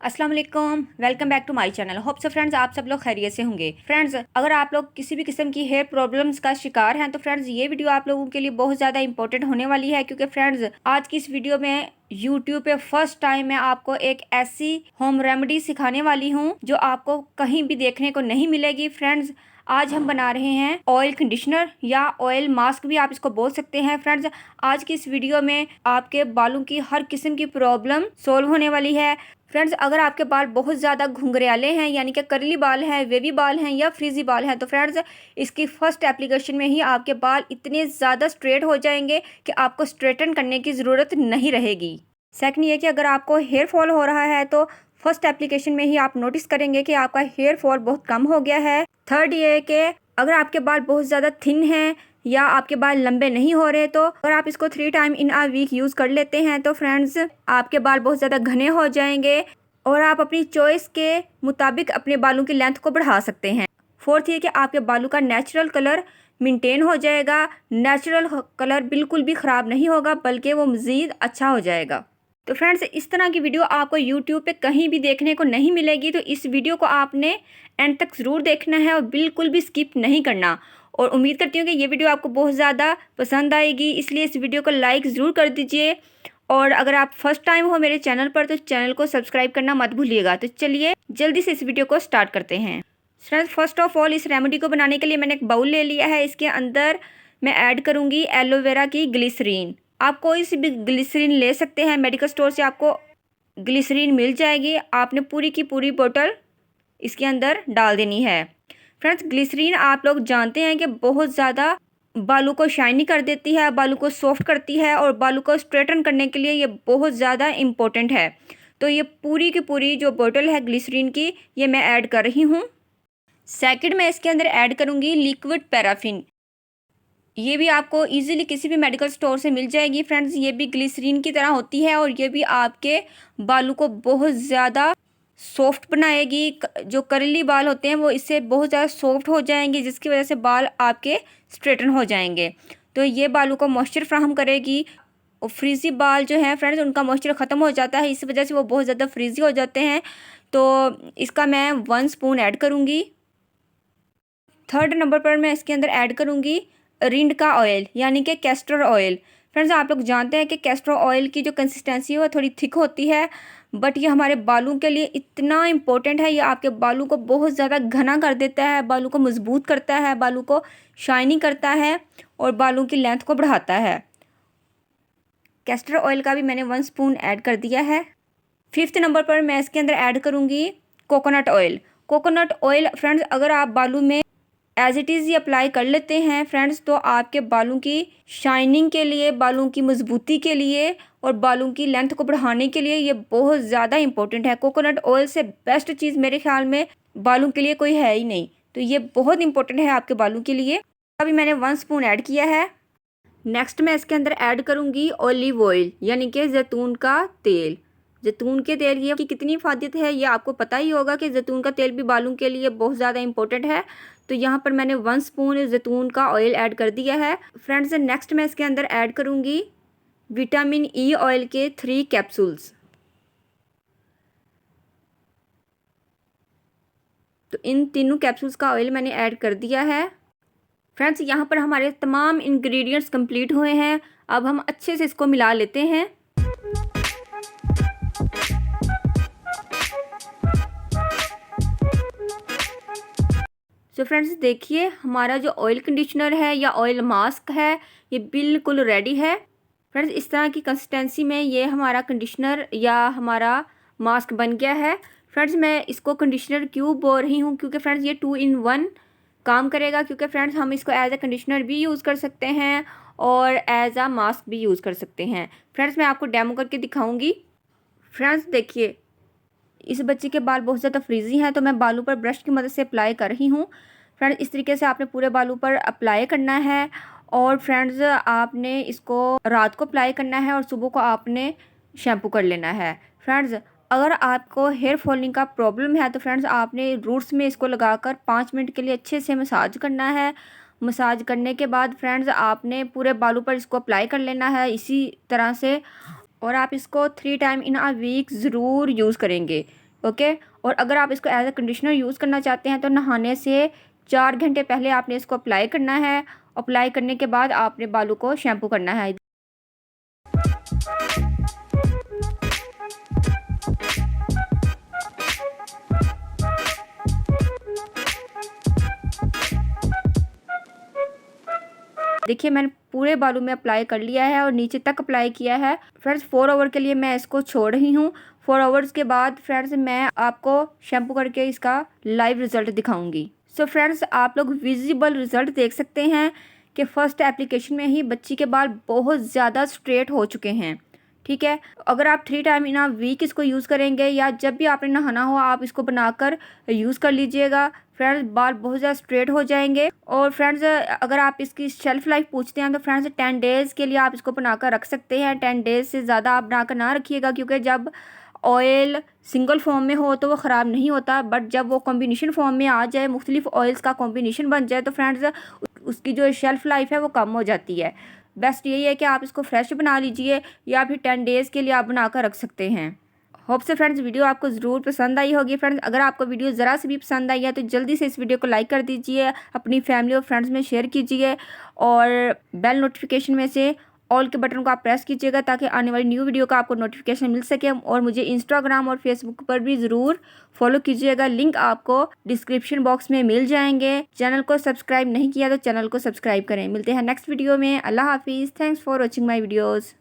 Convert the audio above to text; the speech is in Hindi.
अस्सलाम वालेकुम, welcome back to my channel. Hope so friends आप सब लोग खैरियत से होंगे। फ्रेंड्स अगर आप लोग किसी भी किस्म की हेयर प्रॉब्लम्स का शिकार हैं तो फ्रेंड्स ये वीडियो आप लोगों के लिए बहुत ज़्यादा इंपॉर्टेंट होने वाली है, क्योंकि फ्रेंड्स आज की इस वीडियो में यूट्यूब पे फर्स्ट टाइम मैं आपको एक ऐसी होम रेमेडी सिखाने वाली हूँ जो आपको कहीं भी देखने को नहीं मिलेगी। फ्रेंड्स आज हम बना रहे हैं ऑयल कंडीशनर या ऑयल मास्क भी आप इसको बोल सकते हैं। फ्रेंड्स आज की इस वीडियो में आपके बालों की हर किस्म की प्रॉब्लम सोल्व होने वाली है। फ्रेंड्स अगर आपके बाल बहुत ज़्यादा घुंघराले हैं, यानी कि करली बाल हैं, वेवी बाल हैं या फ्रीजी बाल हैं, तो फ्रेंड्स इसकी फर्स्ट एप्लीकेशन में ही आपके बाल इतने ज़्यादा स्ट्रेट हो जाएंगे कि आपको स्ट्रेटन करने की ज़रूरत नहीं रहेगी। सेकंड ये कि अगर आपको हेयर फॉल हो रहा है तो फर्स्ट एप्लीकेशन में ही आप नोटिस करेंगे कि आपका हेयर फॉल बहुत कम हो गया है। थर्ड ये कि अगर आपके बाल बहुत ज़्यादा थिन हैं या आपके बाल लंबे नहीं हो रहे, तो अगर आप इसको 3 time in a week use कर लेते हैं तो फ्रेंड्स आपके बाल बहुत ज़्यादा घने हो जाएंगे और आप अपनी चॉइस के मुताबिक अपने बालों की लेंथ को बढ़ा सकते हैं। फोर्थ ये कि आपके बालों का नेचुरल कलर मेंटेन हो जाएगा। नेचुरल कलर बिल्कुल भी ख़राब नहीं होगा, बल्कि वो मज़ीद अच्छा हो जाएगा। तो फ्रेंड्स इस तरह की वीडियो आपको यूट्यूब पे कहीं भी देखने को नहीं मिलेगी, तो इस वीडियो को आपने एंड तक ज़रूर देखना है और बिल्कुल भी स्किप नहीं करना। और उम्मीद करती हूँ कि ये वीडियो आपको बहुत ज़्यादा पसंद आएगी, इसलिए इस वीडियो को लाइक ज़रूर कर दीजिए। और अगर आप फर्स्ट टाइम हो मेरे चैनल पर तो चैनल को सब्सक्राइब करना मत भूलिएगा। तो चलिए जल्दी से इस वीडियो को स्टार्ट करते हैं। फ्रेंड्स फर्स्ट ऑफ ऑल इस रेमेडी को बनाने के लिए मैंने एक बाउल ले लिया है। इसके अंदर मैं ऐड करूँगी एलोवेरा की ग्लिसरीन। आप कोई सी भी ग्लिसरीन ले सकते हैं, मेडिकल स्टोर से आपको ग्लिसरीन मिल जाएगी। आपने पूरी की पूरी बोतल इसके अंदर डाल देनी है। फ्रेंड्स ग्लिसरीन आप लोग जानते हैं कि बहुत ज़्यादा बालों को शाइनी कर देती है, बालों को सॉफ्ट करती है और बालों को स्ट्रेटन करने के लिए ये बहुत ज़्यादा इम्पोर्टेंट है। तो ये पूरी की पूरी जो बोतल है ग्लिसरीन की ये मैं ऐड कर रही हूँ। सेकंड मैं इसके अंदर ऐड करूँगी लिक्विड पैराफिन। ये भी आपको इजीली किसी भी मेडिकल स्टोर से मिल जाएगी। फ्रेंड्स ये भी ग्लिसरीन की तरह होती है और ये भी आपके बालों को बहुत ज़्यादा सॉफ्ट बनाएगी। जो करली बाल होते हैं वो इससे बहुत ज़्यादा सॉफ्ट हो जाएंगे, जिसकी वजह से बाल आपके स्ट्रेटन हो जाएंगे। तो ये बालों को मॉइस्चर फ्राहम करेगी। और फ्रीजी बाल जो हैं फ्रेंड्स उनका मॉइस्चर ख़त्म हो जाता है, इस वजह से वो बहुत ज़्यादा फ्रीजी हो जाते हैं। तो इसका मैं 1 स्पून ऐड करूँगी। थर्ड नंबर पर मैं इसके अंदर ऐड करूँगी रिंड का ऑयल, यानी कि कैस्टर ऑयल। फ्रेंड्स आप लोग जानते हैं कि कैस्टर ऑयल की जो कंसिस्टेंसी है वो थोड़ी थिक होती है, बट ये हमारे बालों के लिए इतना इम्पोर्टेंट है। ये आपके बालों को बहुत ज़्यादा घना कर देता है, बालों को मजबूत करता है, बालों को शाइनी करता है और बालों की लेंथ को बढ़ाता है। कैस्टर ऑयल का भी मैंने 1 स्पून ऐड कर दिया है। फिफ्थ नंबर पर मैं इसके अंदर ऐड करूँगी coconut oil. Coconut oil friends अगर आप बालों में एज इट इज़ ही अप्लाई कर लेते हैं फ्रेंड्स, तो आपके बालों की शाइनिंग के लिए, बालों की मजबूती के लिए और बालों की लेंथ को बढ़ाने के लिए ये बहुत ज़्यादा इंपॉर्टेंट है। कोकोनट ऑयल से बेस्ट चीज़ मेरे ख्याल में बालों के लिए कोई है ही नहीं, तो ये बहुत इंपॉर्टेंट है आपके बालों के लिए। अभी मैंने 1 स्पून ऐड किया है। नेक्स्ट मैं इसके अंदर ऐड करूँगी ऑलिव ऑयल, यानी कि जैतून का तेल। जैतून के तेल ये की कितनी फ़ायदेमंद है ये आपको पता ही होगा कि जैतून का तेल भी बालों के लिए बहुत ज़्यादा इंपॉर्टेंट है। तो यहाँ पर मैंने 1 स्पून जैतून का ऑयल ऐड कर दिया है। फ्रेंड्स नेक्स्ट मैं इसके अंदर ऐड करूँगी विटामिन ई ऑयल के 3 कैप्सूल्स। तो इन तीनों कैप्सूल्स का ऑयल मैंने ऐड कर दिया है। फ्रेंड्स यहाँ पर हमारे तमाम इंग्रेडिएंट्स कंप्लीट हुए हैं। अब हम अच्छे से इसको मिला लेते हैं। तो फ्रेंड्स देखिए हमारा जो ऑयल कंडीशनर है या ऑयल मास्क है ये बिल्कुल रेडी है। फ्रेंड्स इस तरह की कंसिस्टेंसी में ये हमारा कंडीशनर या हमारा मास्क बन गया है। फ्रेंड्स मैं इसको कंडीशनर क्यों बोल रही हूँ, क्योंकि फ्रेंड्स ये 2 in 1 काम करेगा। क्योंकि फ्रेंड्स हम इसको एज अ कंडीशनर भी यूज़ कर सकते हैं और एज अ मास्क भी यूज़ कर सकते हैं। फ्रेंड्स मैं आपको डेमो करके दिखाऊँगी। फ्रेंड्स देखिए इस बच्चे के बाल बहुत ज़्यादा फ्रीजी हैं, तो मैं बालों पर ब्रश की मदद से अप्लाई कर रही हूँ। फ्रेंड्स इस तरीके से आपने पूरे बालों पर अप्लाई करना है और फ्रेंड्स आपने इसको रात को अप्लाई करना है और सुबह को आपने शैम्पू कर लेना है। फ्रेंड्स अगर आपको हेयर फॉलिंग का प्रॉब्लम है तो फ्रेंड्स आपने रूट्स में इसको लगाकर 5 मिनट के लिए अच्छे से मसाज करना है। मसाज करने के बाद फ्रेंड्स आपने पूरे बालों पर इसको अप्लाई कर लेना है इसी तरह से, और आप इसको 3 टाइम इन अ वीक ज़रूर यूज़ करेंगे। ओके। और अगर आप इसको एज अ कंडीशनर यूज़ करना चाहते हैं तो नहाने से 4 घंटे पहले आपने इसको अप्लाई करना है। अप्लाई करने के बाद आपने बालों को शैम्पू करना है। देखिए मैंने पूरे बालों में अप्लाई कर लिया है और नीचे तक अप्लाई किया है। फ्रेंड्स 4 आवर के लिए मैं इसको छोड़ रही हूँ। 4 आवर्स के बाद फ्रेंड्स मैं आपको शैम्पू करके इसका लाइव रिज़ल्ट दिखाऊंगी। सो फ्रेंड्स आप लोग विजिबल रिज़ल्ट देख सकते हैं कि फ़र्स्ट एप्लीकेशन में ही बच्ची के बाल बहुत ज़्यादा स्ट्रेट हो चुके हैं। ठीक है, अगर आप 3 टाइम इन अ वीक इसको यूज़ करेंगे या जब भी आपने नहाना हो आप इसको बनाकर यूज़ कर लीजिएगा। फ्रेंड्स बाल बहुत ज़्यादा स्ट्रेट हो जाएंगे। और फ्रेंड्स अगर आप इसकी शेल्फ़ लाइफ पूछते हैं तो फ्रेंड्स 10 डेज़ के लिए आप इसको बनाकर रख सकते हैं। 10 डेज़ से ज़्यादा आप बनाकर ना रखिएगा, क्योंकि जब ऑयल सिंगल फॉर्म में हो तो वो ख़राब नहीं होता, बट जब वो कॉम्बिनेशन फॉर्म में आ जाए, मुख्तलिफ ऑयल्स का कॉम्बिनेशन बन जाए तो फ्रेंड्स उसकी जो शेल्फ़ लाइफ है वो कम हो जाती है। बेस्ट यही है कि आप इसको फ्रेश बना लीजिए या फिर 10 डेज़ के लिए आप बनाकर रख सकते हैं। होप से फ्रेंड्स वीडियो आपको ज़रूर पसंद आई होगी। फ्रेंड्स अगर आपको वीडियो ज़रा से भी पसंद आई है तो जल्दी से इस वीडियो को लाइक कर दीजिए, अपनी फैमिली और फ्रेंड्स में शेयर कीजिए और बेल नोटिफिकेशन में से ऑल के बटन को आप प्रेस कीजिएगा ताकि आने वाली न्यू वीडियो का आपको नोटिफिकेशन मिल सके। और मुझे इंस्टाग्राम और फेसबुक पर भी ज़रूर फॉलो कीजिएगा, लिंक आपको डिस्क्रिप्शन बॉक्स में मिल जाएंगे। चैनल को सब्सक्राइब नहीं किया तो चैनल को सब्सक्राइब करें। मिलते हैं नेक्स्ट वीडियो में। अल्लाह हाफिज़। Thanks for watching my videos.